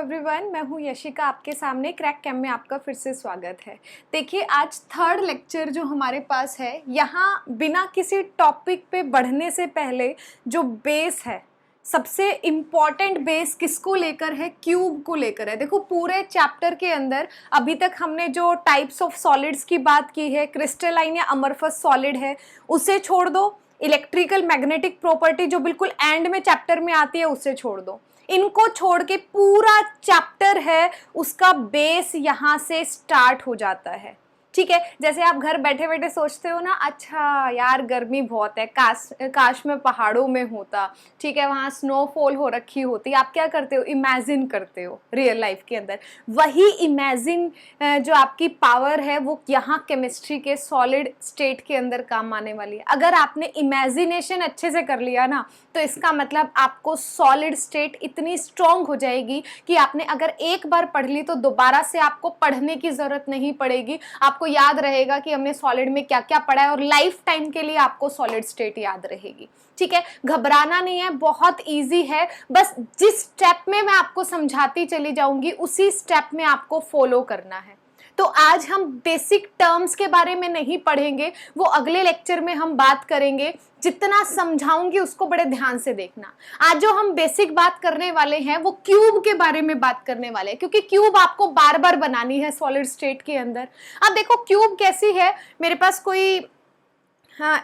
Everyone, मैं हूँ यशिका। आपके सामने क्रैक कैम में आपका फिर से स्वागत है। देखिए, आज थर्ड लेक्चर जो हमारे पास है, यहाँ बिना किसी टॉपिक पे बढ़ने से पहले जो बेस है, सबसे इम्पॉर्टेंट बेस किसको लेकर है? क्यूब को लेकर है। देखो, पूरे चैप्टर के अंदर अभी तक हमने जो टाइप्स ऑफ सॉलिड्स की बात की है, क्रिस्टलाइन या अमरफस सॉलिड है, उसे छोड़ दो। इलेक्ट्रिकल मैग्नेटिक प्रॉपर्टी जो बिल्कुल एंड में चैप्टर में आती है, उसे छोड़ दो। इनको छोड़ के पूरा चैप्टर है, उसका बेस यहाँ से स्टार्ट हो जाता है। ठीक है, जैसे आप घर बैठे बैठे सोचते हो ना, अच्छा यार गर्मी बहुत है, काश में पहाड़ों में होता, ठीक है, वहाँ स्नोफॉल हो रखी होती। आप क्या करते हो? इमेजिन करते हो रियल लाइफ के अंदर। वही इमेजिन जो आपकी पावर है, वो यहाँ केमिस्ट्री के सॉलिड स्टेट के अंदर काम आने वाली है। अगर आपने इमेजिनेशन अच्छे से कर लिया ना, तो इसका मतलब आपको सॉलिड स्टेट इतनी स्ट्रॉन्ग हो जाएगी कि आपने अगर एक बार पढ़ ली तो दोबारा से आपको पढ़ने की जरूरत नहीं पड़ेगी। आपको याद रहेगा कि हमने सॉलिड में क्या क्या पढ़ा है, और लाइफ टाइम के लिए आपको सॉलिड स्टेट याद रहेगी। ठीक है, घबराना नहीं है, बहुत इजी है। बस जिस स्टेप में मैं आपको समझाती चली जाऊंगी, उसी स्टेप में आपको फॉलो करना है। तो आज हम बेसिक टर्म्स के बारे में नहीं पढ़ेंगे, वो अगले लेक्चर में हम बात करेंगे। जितना समझाऊंगी उसको बड़े ध्यान से देखना। आज जो हम बेसिक बात करने वाले हैं, वो क्यूब के बारे में बात करने वाले हैं, क्योंकि क्यूब आपको बार बार बनानी है सॉलिड स्टेट के अंदर। अब देखो क्यूब कैसी है, मेरे पास कोई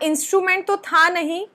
इंस्ट्रूमेंट तो था नहीं,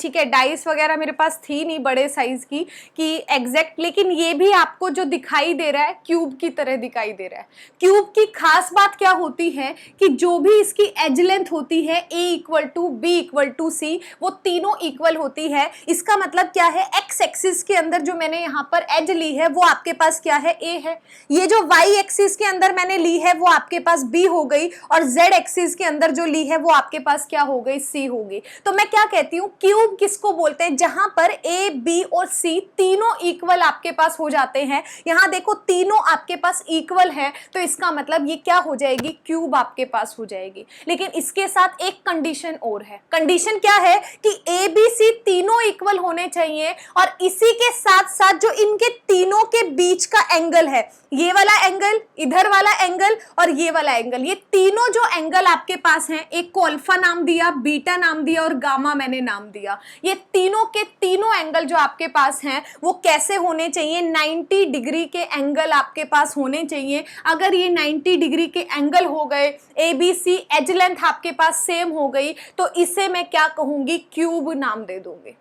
ठीक है, डाइस वगैरह मेरे पास थी नहीं बड़े साइज की कि एग्जैक्ट, लेकिन ये भी आपको जो दिखाई दे रहा है क्यूब की तरह दिखाई दे रहा है। क्यूब की खास बात क्या होती है कि जो भी इसकी एज लेंथ होती है, A = B = C, वो तीनों इक्वल होती है। इसका मतलब क्या है? एक्स एक्सिस के अंदर जो मैंने यहाँ पर एज ली है, वो आपके पास क्या है? A है। ये जो वाई एक्सिस के अंदर मैंने ली है, वो आपके पास B हो गई, और जेड एक्सिस के अंदर जो ली है, वो आपके पास क्या हो गई? C होगी। तो मैं क्या कहती हूँ, क्यूब किसको बोलते हैं? जहां पर A, B और C तीनों इक्वल आपके पास हो जाते हैं। यहां देखो तीनों आपके पास इक्वल है, तो इसका मतलब ये क्या हो जाएगी? क्यूब आपके पास हो जाएगी। लेकिन इसके साथ एक कंडीशन और है। कंडीशन क्या है कि A, B, C तीनों इक्वल होने चाहिए, और इसी के साथ साथ जो इनके तीनों के बीच का एंगल है, ये वाला एंगल, इधर वाला एंगल और ये वाला एंगल, ये तीनों जो एंगल आपके पास हैं, एक को अल्फा नाम दिया, बीटा नाम दिया और गामा मैंने नाम दिया। ये तीनों के तीनों एंगल जो आपके पास हैं, वो कैसे होने चाहिए? 90 डिग्री के एंगल आपके पास होने चाहिए। अगर ये 90 डिग्री के एंगल हो गए, ABC एज लेंथ आपके पास सेम हो गई, तो इसे मैं क्या कहूंगी? क्यूब नाम दे दूंगी।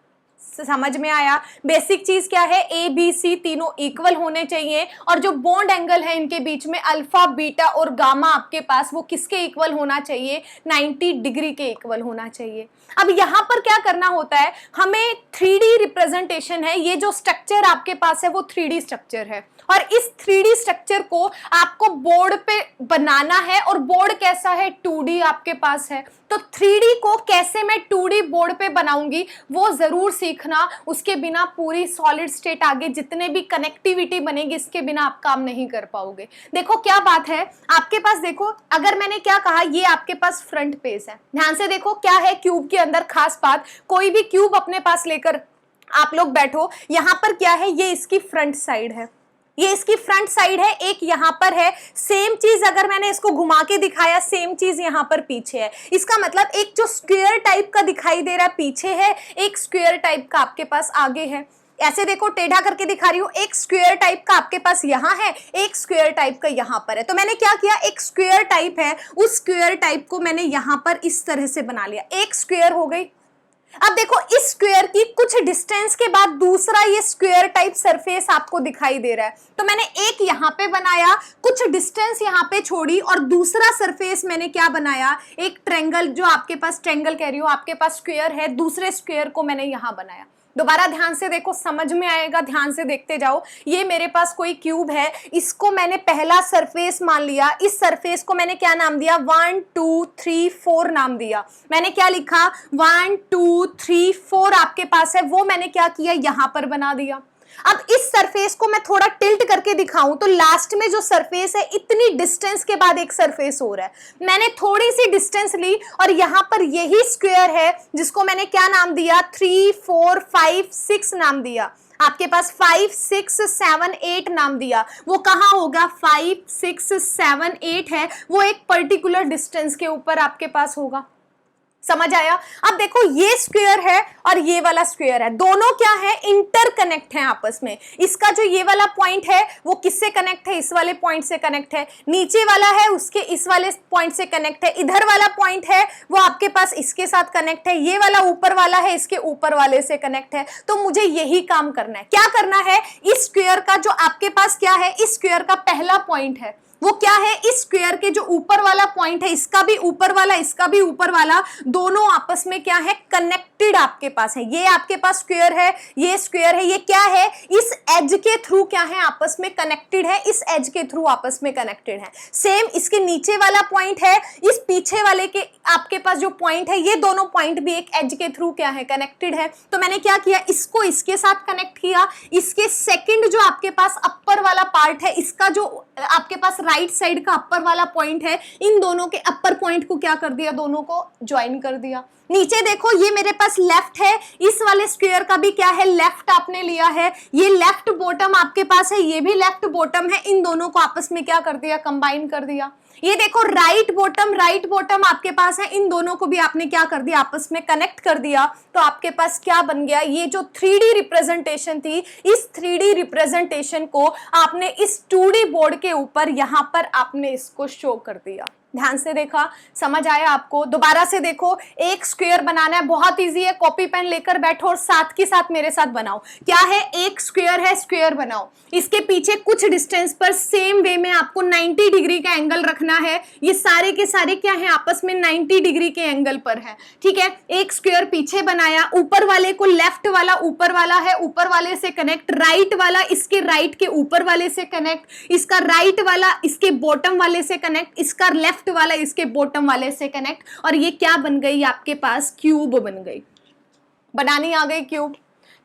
समझ में आया? बेसिक चीज क्या है? A, B, C तीनों इक्वल होने चाहिए, और जो बॉन्ड एंगल है इनके बीच में, अल्फा, बीटा और गामा आपके पास, वो किसके इक्वल होना चाहिए? 90 डिग्री के इक्वल होना चाहिए। अब यहां पर क्या करना होता है, हमें 3D रिप्रेजेंटेशन है। ये जो स्ट्रक्चर आपके पास है, वो 3D स्ट्रक्चर है, और इस 3D स्ट्रक्चर को आपको बोर्ड पे बनाना है। और बोर्ड कैसा है? 2D आपके पास है। तो 3D को कैसे मैं 2D बोर्ड पे बनाऊंगी, वो जरूर सीखना। उसके बिना पूरी सॉलिड स्टेट आगे जितने भी कनेक्टिविटी बनेगी, इसके बिना आप काम नहीं कर पाओगे। देखो क्या बात है आपके पास। देखो, अगर मैंने क्या कहा, ये आपके पास फ्रंट पेज है। ध्यान से देखो क्या है क्यूब के अंदर खास बात। कोई भी क्यूब अपने पास लेकर आप लोग बैठो, यहां पर क्या है? ये इसकी फ्रंट साइड है, ये इसकी फ्रंट साइड है। एक यहां पर है, सेम चीज अगर मैंने इसको घुमा के दिखाया, सेम चीज यहां पर पीछे है। इसका मतलब एक जो स्क्वायर टाइप का दिखाई दे रहा है पीछे है, एक स्क्वायर टाइप का आपके पास आगे है। ऐसे देखो, टेढ़ा करके दिखा रही हूं, एक स्क्वायर टाइप का आपके पास यहां है, एक स्क्वायर टाइप का यहां पर है। तो मैंने क्या किया, एक स्क्वायर टाइप है, उस स्क्वायर टाइप को मैंने यहां पर इस तरह से बना लिया, एक स्क्वायर हो गई। अब देखो, इस स्क्वायर की कुछ डिस्टेंस के बाद दूसरा ये स्क्वायर टाइप सरफेस आपको दिखाई दे रहा है। तो मैंने एक यहां पे बनाया, कुछ डिस्टेंस यहां पे छोड़ी, और दूसरा सरफेस मैंने क्या बनाया? एक ट्रायंगल, जो आपके पास ट्रायंगल कह रही हूं, आपके पास स्क्वायर है, दूसरे स्क्वायर को मैंने यहां बनाया। दोबारा ध्यान से देखो, समझ में आएगा, ध्यान से देखते जाओ। ये मेरे पास कोई क्यूब है, इसको मैंने पहला सरफेस मान लिया। इस सरफेस को मैंने क्या नाम दिया? 1 2 3 4 नाम दिया। मैंने क्या लिखा? 1 2 3 4 आपके पास है, वो मैंने क्या किया? यहां पर बना दिया। अब इस सरफेस को मैं थोड़ा टिल्ट करके दिखाऊं, तो लास्ट में जो सरफेस है, इतनी डिस्टेंस के बाद एक सरफेस हो रहा है। मैंने थोड़ी सी डिस्टेंस ली, और यहां पर यही स्क्वायर है, जिसको मैंने क्या नाम दिया? 3 4 5 6 नाम दिया। आपके पास 5 6 7 8 नाम दिया, वो कहाँ होगा? 5 6 7 8 है, वो एक पर्टिकुलर डिस्टेंस के ऊपर आपके पास होगा। समझ आया? अब देखो ये स्क्वायर है और ये वाला स्क्वायर है, दोनों क्या है? इंटरकनेक्ट है आपस में। इसका जो ये वाला पॉइंट है वो किससे कनेक्ट है? इस वाले पॉइंट से कनेक्ट है। नीचे वाला है उसके इस वाले पॉइंट से कनेक्ट है। इधर वाला पॉइंट है वो आपके पास इसके साथ कनेक्ट है। ये वाला ऊपर वाला है इसके ऊपर वाले से कनेक्ट है। तो मुझे यही काम करना है। क्या करना है? इस स्क्वायर का जो आपके पास क्या है, इस स्क्वायर का पहला पॉइंट है वो क्या है? इस स्क्वायर के जो ऊपर वाला पॉइंट है, इसका भी ऊपर वाला, इसका भी ऊपर वाला, दोनों आपस में क्या है? कनेक्टेड आपके पास है। ये आपके पास स्क्वायर है, ये स्क्वायर है, ये क्या है? इस एज के थ्रू क्या है? आपस में कनेक्टेड है, इस एज के थ्रू आपस में कनेक्टेड है। सेम इसके नीचे वाला पॉइंट है, इस पीछे वाले के आपके पास जो पॉइंट है, ये दोनों पॉइंट भी एक एज के थ्रू क्या है? कनेक्टेड है। तो मैंने क्या किया? इसको इसके साथ कनेक्ट किया। इसके सेकंड जो आपके पास अपर वाला पार्ट है, इसका जो आपके पास राइट साइड का अपर वाला पॉइंट है, इन दोनों के अपर पॉइंट को क्या कर दिया? दोनों को ज्वाइन कर दिया। नीचे देखो ये मेरे पास लेफ्ट है, इस वाले स्क्वायर का भी क्या है? लेफ्ट आपने लिया है। ये लेफ्ट बॉटम आपके पास है, ये भी लेफ्ट बॉटम है। इन दोनों को आपस में क्या कर दिया? कंबाइन कर दिया। ये देखो राइट बॉटम आपके पास है, इन दोनों को भी आपने क्या कर दिया? आपस में कनेक्ट कर दिया। तो आपके पास क्या बन गया? ये जो 3D रिप्रेजेंटेशन थी, इस 3D रिप्रेजेंटेशन को आपने इस 2D बोर्ड के ऊपर यहां पर आपने इसको शो कर दिया। ध्यान से देखा? समझ आया आपको? दोबारा से देखो, एक स्क्वायर बनाना है, बहुत इजी है। कॉपी पेन लेकर बैठो और साथ के साथ मेरे साथ बनाओ। क्या है? एक स्क्वायर है, स्क्वायर बनाओ। इसके पीछे कुछ डिस्टेंस पर सेम वे में आपको 90 डिग्री का एंगल रखना है। ये सारे के सारे क्या है? आपस में 90 डिग्री के एंगल पर है। ठीक है, एक स्क्वायर पीछे बनाया, ऊपर वाले को लेफ्ट वाला ऊपर वाला है, ऊपर वाले से कनेक्ट, राइट वाला इसके राइट के ऊपर वाले से कनेक्ट, इसका राइट वाला इसके बॉटम वाले से कनेक्ट, इसका लेफ्ट वाला इसके बॉटम वाले से कनेक्ट। और ये क्या बन गई? आपके पास क्यूब बन गई। बनानी आ गई क्यूब।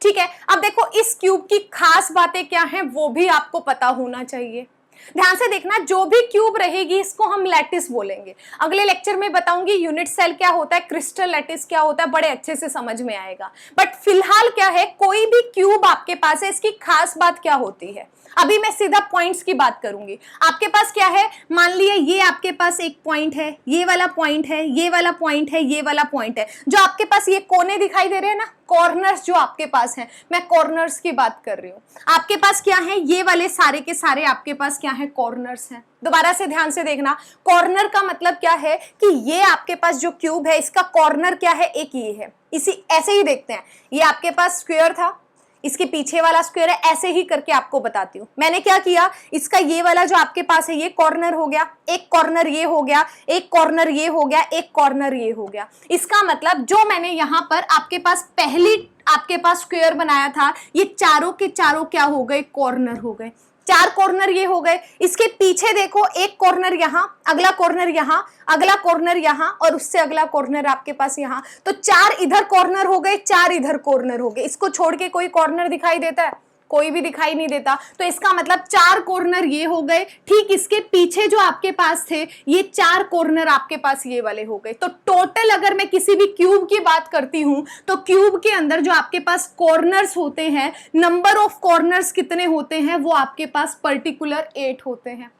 ठीक है, अब देखो इस क्यूब की खास बातें क्या हैं वो भी आपको पता होना चाहिए। ध्यान से देखना, जो भी क्यूब रहेगी इसको हम लैटिस बोलेंगे। अगले लेक्चर में बताऊंगी यूनिट सेल क्या होता है, क्रिस्टल लैटिस क्या होता है, बड़े अच्छे से समझ में आएगा। बट फिलहाल क्या है, कोई भी क्यूब आपके पास है, इसकी खास बात क्या होती है? अभी मैं सीधा पॉइंट्स की बात करूंगी। आपके पास क्या है? मान लिया ये आपके पास एक पॉइंट है, ये वाला पॉइंट है, ये वाला पॉइंट है, ये वाला पॉइंट है। जो आपके पास ये कोने दिखाई दे रहे हैं ना, कॉर्नर्स जो आपके पास हैं, मैं कॉर्नर्स की बात कर रही हूँ। आपके पास क्या है? ये वाले सारे के सारे आपके पास क्या है? कॉर्नर्स हैं। दोबारा से ध्यान से देखना, कॉर्नर का मतलब क्या है कि ये आपके पास जो क्यूब है इसका कॉर्नर क्या है? एक ये है। इसी ऐसे ही देखते हैं, ये आपके पास स्क्वायर था, इसके पीछे वाला स्क्वायर है, ऐसे ही करके आपको बताती हूँ। मैंने क्या किया, इसका ये वाला जो आपके पास है ये कॉर्नर हो गया, एक कॉर्नर ये हो गया, एक कॉर्नर ये हो गया, एक कॉर्नर ये हो गया। इसका मतलब जो मैंने यहाँ पर आपके पास पहली आपके पास स्क्वायर बनाया था, ये चारों के चारों क्या हो गए? कॉर्नर हो गए। चार कॉर्नर ये हो गए। इसके पीछे देखो, एक कॉर्नर यहाँ, अगला कॉर्नर यहाँ, अगला कॉर्नर यहाँ और उससे अगला कॉर्नर आपके पास यहाँ। तो चार इधर कॉर्नर हो गए, चार इधर कॉर्नर हो गए। इसको छोड़ के कोई कॉर्नर दिखाई देता है? कोई भी दिखाई नहीं देता। तो इसका मतलब चार कॉर्नर ये हो गए। ठीक इसके पीछे जो आपके पास थे ये चार कॉर्नर आपके पास ये वाले हो गए। तो टोटल अगर मैं किसी भी क्यूब की बात करती हूं तो क्यूब के अंदर जो आपके पास कॉर्नर्स होते हैं, नंबर ऑफ कॉर्नर्स कितने होते हैं? वो आपके पास पर्टिकुलर 8 होते हैं।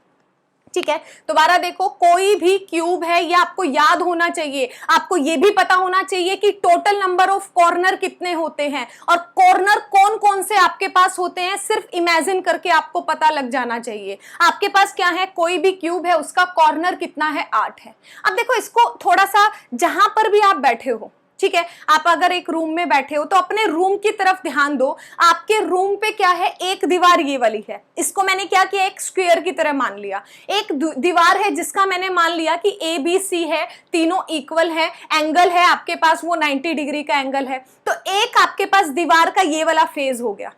ठीक है, दोबारा देखो, कोई भी क्यूब है ये आपको याद होना चाहिए। आपको ये भी पता होना चाहिए कि टोटल नंबर ऑफ कॉर्नर कितने होते हैं और कॉर्नर कौन कौन से आपके पास होते हैं, सिर्फ इमेजिन करके आपको पता लग जाना चाहिए। आपके पास क्या है, कोई भी क्यूब है उसका कॉर्नर कितना है? 8 है। अब देखो इसको थोड़ा सा, जहां पर भी आप बैठे हो, ठीक है, आप अगर एक रूम में बैठे हो तो अपने रूम की तरफ ध्यान दो। आपके रूम पे क्या है? एक दीवार ये वाली है, इसको मैंने क्या किया? एक स्क्वायर की तरह मान लिया। एक दीवार है जिसका मैंने मान लिया कि ABC है, तीनों इक्वल है, एंगल है आपके पास वो 90 डिग्री का एंगल है। तो एक आपके पास दीवार का ये वाला फेज हो गया।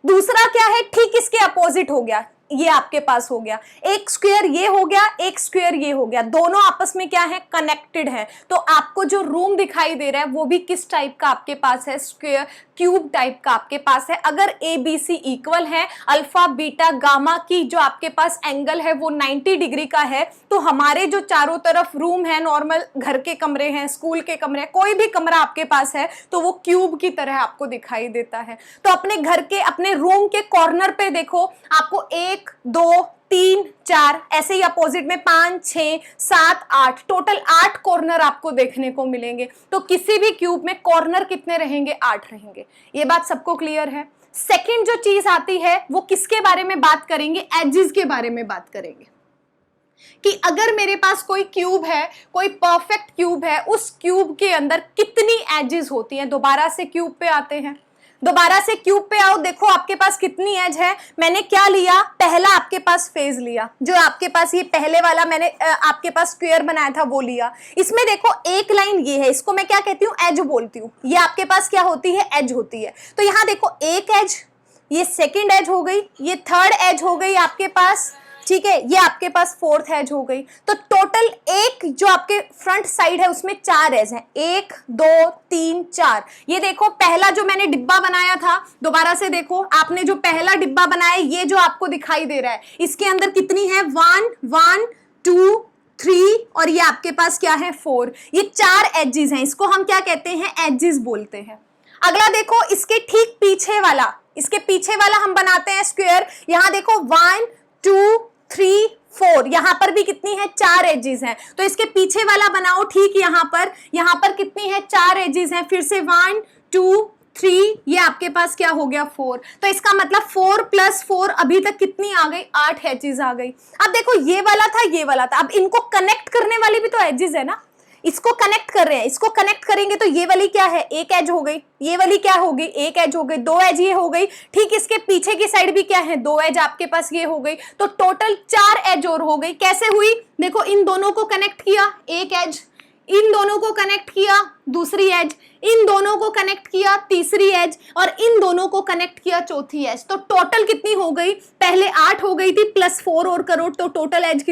दूसरा क्या है? ठीक इसके अपोजिट हो गया, ये आपके पास हो गया। एक स्क्वायर ये हो गया, एक स्क्वायर ये हो गया, दोनों आपस में क्या है? कनेक्टेड है। तो आपको जो रूम दिखाई दे रहा है वो भी किस टाइप का आपके पास है? स्क्वायर क्यूब टाइप का आपके पास है। अगर ए बी सी इक्वल है, अल्फा बीटा गामा की जो आपके पास एंगल है वो 90 डिग्री का है, तो हमारे जो चारों तरफ रूम है, नॉर्मल घर के कमरे हैं, स्कूल के कमरे हैं, कोई भी कमरा आपके पास है तो वो क्यूब की तरह आपको दिखाई देता है। तो अपने घर के, अपने रूम के कॉर्नर पे देखो, आपको 1 2 3 4 ऐसे ही अपोजिट में 5 6 7 8 टोटल 8 कॉर्नर आपको देखने को मिलेंगे। तो किसी भी क्यूब में कॉर्नर कितने रहेंगे? 8 रहेंगे। ये बात सबको क्लियर है। सेकंड जो चीज आती है वो किसके बारे में बात करेंगे? एजेस के बारे में बात करेंगे कि अगर मेरे पास कोई क्यूब है, कोई परफेक्ट क्यूब है, उस क्यूब के अंदर कितनी एजेस होती हैं। दोबारा से क्यूब पे आते हैं, दोबारा से क्यूब पे आओ, देखो आपके पास कितनी एज है। मैंने क्या लिया? पहला आपके पास फेज लिया, जो आपके पास ये पहले वाला मैंने आपके पास स्क्वायर बनाया था वो लिया। इसमें देखो एक लाइन ये है, इसको मैं क्या कहती हूँ? एज बोलती हूँ। ये आपके पास क्या होती है? एज होती है। तो यहाँ देखो एक एज, ये सेकेंड एज हो गई, ये थर्ड एज हो गई आपके पास, ठीक है, ये आपके पास फोर्थ एज हो गई। तो टोटल एक जो आपके फ्रंट साइड है उसमें 4 एज हैं, 1 2 3 4। ये देखो पहला जो मैंने डिब्बा बनाया था, दोबारा से देखो, आपने जो पहला डिब्बा बनाया, ये जो आपको दिखाई दे रहा है, इसके अंदर कितनी है? 1 1 2 3 और ये आपके पास क्या है? 4। ये 4 एजेस हैं, इसको हम क्या कहते हैं? एजेस बोलते हैं। अगला देखो, इसके ठीक पीछे वाला, इसके पीछे वाला हम बनाते हैं स्क्वायर। यहां देखो 1 2 3 4, यहां पर भी कितनी है? 4 एजेस हैं। तो इसके पीछे वाला बनाओ ठीक यहां पर कितनी है? 4 एजेस हैं। फिर से 1 2 3, ये आपके पास क्या हो गया? 4। तो इसका मतलब 4 + 4 अभी तक कितनी आ गई? 8 एजेस आ गई। अब देखो ये वाला था, ये वाला था, अब इनको कनेक्ट करने वाली भी तो एजेस है ना, इसको कनेक्ट कर रहे हैं, इसको कनेक्ट करेंगे तो ये वाली क्या है? एक एज हो गई। ये वाली क्या हो गई? एक एज हो गई। 2 एज ये हो गई। ठीक, इसके पीछे की साइड भी क्या है? 2 एज आपके पास ये हो गई। तो टोटल 4 एज और हो गई। कैसे हुई? देखो, इन दोनों को कनेक्ट किया, एक एज, इन दोनों को कनेक्ट किया, दूसरी एज, इन दोनों को कनेक्ट किया, तीसरी एज, और इन दोनों को कनेक्ट किया, चौथी एज। तो टोटल कितनी हो गई? पहले 8 हो गई थी, +4 और करो तो टोटल एज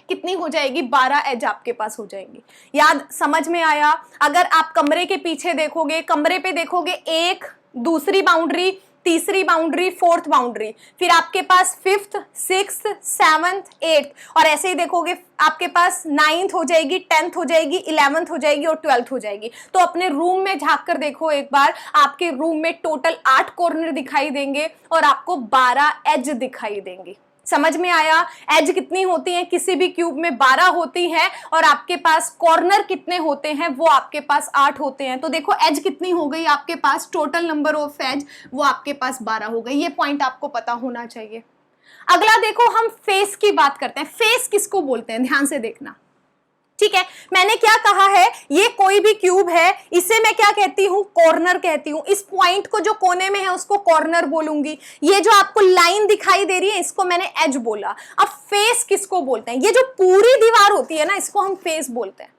कितनी हो जाएगी? 12 एज आपके पास हो जाएंगी। याद, समझ में आया? अगर आप कमरे के पीछे देखोगे, कमरे पे देखोगे, एक, दूसरी बाउंड्री, तीसरी बाउंड्री, फोर्थ बाउंड्री, फिर आपके पास 5th 6th 7th 8th, और ऐसे ही देखोगे आपके पास 9th हो जाएगी, 10th हो जाएगी, 11th हो जाएगी और 12th हो जाएगी। तो अपने रूम में झांक कर देखो एक बार, आपके रूम में टोटल 8 कॉर्नर दिखाई देंगे और आपको 12 एज दिखाई देंगी। समझ में आया? एज कितनी होती हैं? किसी भी क्यूब में 12 होती हैं, और आपके पास कॉर्नर कितने होते हैं? वो आपके पास 8 होते हैं। तो देखो एज कितनी हो गई आपके पास? टोटल नंबर ऑफ एज वो आपके पास 12 हो गई। ये पॉइंट आपको पता होना चाहिए। अगला देखो, हम फेस की बात करते हैं। फेस किसको बोलते हैं? ध्यान से देखना, ठीक है। मैंने क्या कहा है? ये कोई भी क्यूब है, इसे मैं क्या कहती हूं? कॉर्नर कहती हूं। इस पॉइंट को जो कोने में है उसको कॉर्नर बोलूंगी। ये जो आपको लाइन दिखाई दे रही है इसको मैंने एज बोला। अब फेस किसको बोलते हैं? ये जो पूरी दीवार होती है ना, इसको हम फेस बोलते हैं।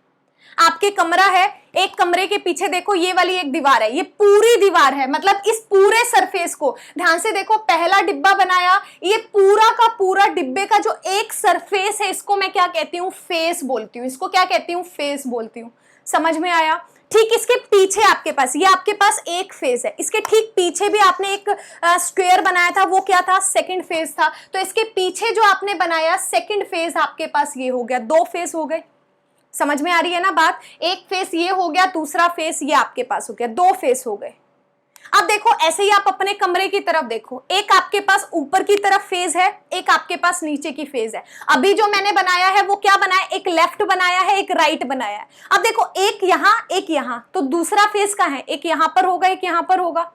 आपके कमरा है, एक कमरे के पीछे देखो ये वाली एक दीवार है, ये पूरी दीवार है, मतलब इस पूरे सरफेस को ध्यान से देखो। पहला डिब्बा बनाया, ये पूरा का पूरा डिब्बे का जो एक सरफेस है इसको मैं क्या कहती हूँ? फेस बोलती हूँ। इसको क्या कहती हूँ? फेस बोलती हूँ। समझ में आया? ठीक, इसके पीछे आपके पास, ये आपके पास एक फेस है, इसके ठीक पीछे भी आपने एक स्क्वायर बनाया था, वो क्या था? सेकंड फेस था। तो इसके पीछे जो आपने बनाया सेकंड फेस आपके पास ये हो गया, 2 फेस हो गए। समझ में आ रही है ना बात? एक फेस ये हो गया, दूसरा फेस ये आपके पास हो गया, 2 फेस हो गए। अब देखो ऐसे ही आप अपने कमरे की तरफ देखो, एक आपके पास ऊपर की तरफ फेस है, एक आपके पास नीचे की फेस है। अभी जो मैंने बनाया है वो क्या बनाया? एक लेफ्ट बनाया है, एक राइट बनाया है। अब देखो एक यहां एक यहां, तो दूसरा फेस कहां है? एक यहां पर होगा, एक यहां पर होगा,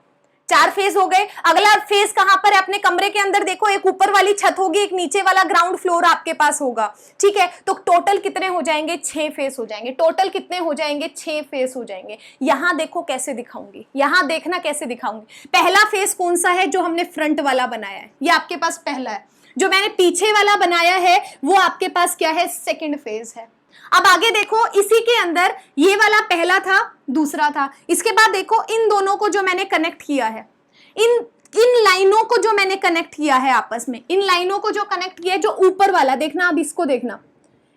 4 फेस हो गए। अगला फेस कहां पर है? अपने कमरे के अंदर देखो, एक ऊपर वाली छत होगी, एक नीचे वाला ग्राउंड फ्लोर आपके पास होगा, ठीक है। तो टोटल कितने हो जाएंगे? 6 फेस हो जाएंगे। टोटल कितने हो जाएंगे? 6 फेस हो जाएंगे। यहां देखो कैसे दिखाऊंगी, यहां देखना कैसे दिखाऊंगी। पहला फेस कौन सा है? जो हमने फ्रंट वाला बनाया है, ये आपके पास पहला है। जो मैंने पीछे वाला बनाया है वो आपके पास क्या है? सेकंड फेस है। अब आगे देखो, इसी के अंदर ये वाला पहला था, दूसरा था। इसके बाद देखो इन दोनों को जो मैंने कनेक्ट किया है, इन लाइनों को जो मैंने कनेक्ट किया है आपस में, इन लाइनों को जो कनेक्ट किया है, जो ऊपर वाला देखना, अब इसको देखना,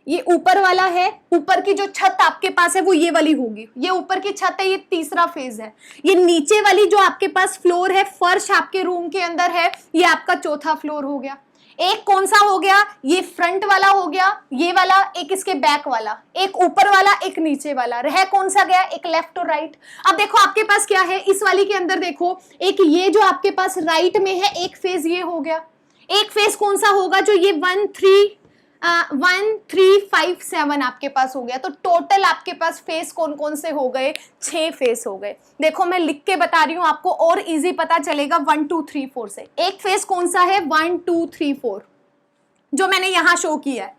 ये ऊपर वाला है, ऊपर की जो छत आपके पास है वो ये वाली होगी, ये ऊपर की छत है, ये तीसरा फेज है। ये नीचे वाली जो आपके पास फ्लोर है, फर्श आपके रूम के अंदर है, ये आपका चौथा फ्लोर हो गया। एक कौन सा हो गया, ये फ्रंट वाला हो गया, ये वाला, एक इसके बैक वाला, एक ऊपर वाला, एक नीचे वाला, रह कौन सा गया, एक लेफ्ट और राइट। अब देखो आपके पास क्या है, इस वाली के अंदर देखो, एक ये जो आपके पास राइट में है, एक फेज ये हो गया, एक फेज कौन सा होगा, जो ये 1 3 5 7 आपके पास हो गया। तो टोटल आपके पास फेस कौन कौन से हो गए, 6 फेस हो गए। देखो मैं लिख के बता रही हूं आपको, और इजी पता चलेगा 1 2 3 4 से। एक फेस कौन सा है, 1 2 3 4, जो मैंने यहां शो किया है।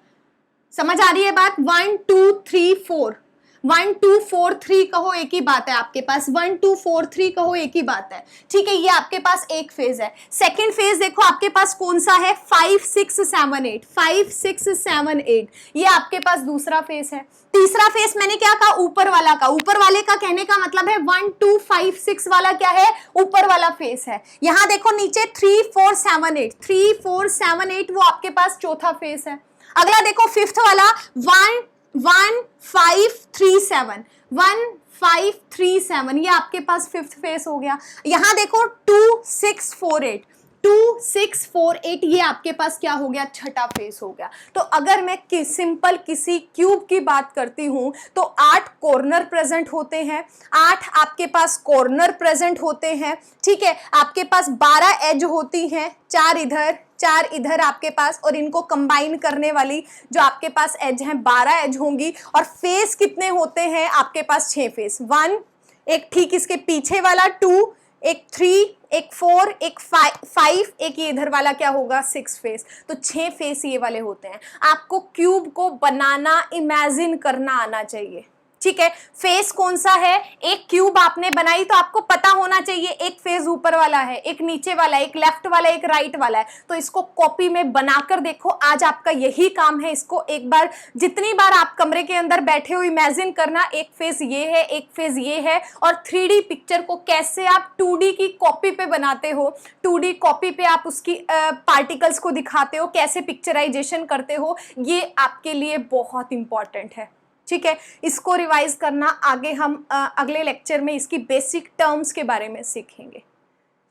समझ आ रही है बात, 1 2 3 4, 1 2 4 3 कहो एक ही बात है आपके पास, 1 2 4 3 कहो एक ही बात है, ठीक है। ये आपके पास एक फेज है। सेकंड फेज देखो आपके पास कौन सा है, 5 6 7 8, 5 6 7 8, ये आपके पास दूसरा फेज है। तीसरा फेज मैंने क्या कहा, ऊपर वाला का, ऊपर वाले का कहने का मतलब है 1 2 5 6 वाला क्या है, ऊपर वाला फेज है। यहां देखो नीचे 3 4 7 8, 3 4 7 8 वो आपके पास चौथा फेज है। अगला देखो फिफ्थ वाला 1 1 5 3 7, 1 5 3 7, ये आपके पास फिफ्थ फेस हो गया। यहां देखो 2 6 4 8, 2 6 4 8, ये आपके पास क्या हो गया, छठा फेस हो गया। तो अगर मैं सिंपल किसी क्यूब की बात करती हूं तो 8 कॉर्नर प्रेजेंट होते हैं, 8 आपके पास कॉर्नर प्रेजेंट होते हैं, ठीक है। आपके पास 12 एज होती हैं, 4 इधर 4 इधर आपके पास, और इनको कंबाइन करने वाली जो आपके पास एज हैं 12 एज होंगी। और फेस कितने होते हैं आपके पास, 6 फेस, 1, एक ठीक इसके पीछे वाला 2, एक 3, एक 4, एक 5, एक ये इधर वाला क्या होगा, 6 फेस। तो 6 फेस ये वाले होते हैं। आपको क्यूब को बनाना, इमेजिन करना आना चाहिए, ठीक है। फेस कौन सा है, एक क्यूब आपने बनाई तो आपको पता होना चाहिए एक फेस ऊपर वाला है, एक नीचे वाला है, एक लेफ्ट वाला है, एक राइट वाला है। तो इसको कॉपी में बनाकर देखो, आज आपका यही काम है। इसको एक बार, जितनी बार आप कमरे के अंदर बैठे हो, इमेजिन करना एक फेस ये है, एक फेस ये है, और 3D पिक्चर को कैसे आप 2D की कॉपी पे बनाते हो, 2D कॉपी पे आप उसकी पार्टिकल्स को दिखाते हो, कैसे पिक्चराइजेशन करते हो, ये आपके लिए बहुत इंपॉर्टेंट है, ठीक है। इसको रिवाइज करना, आगे हम अगले लेक्चर में इसकी बेसिक टर्म्स के बारे में सीखेंगे।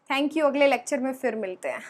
थैंक यू, अगले लेक्चर में फिर मिलते हैं।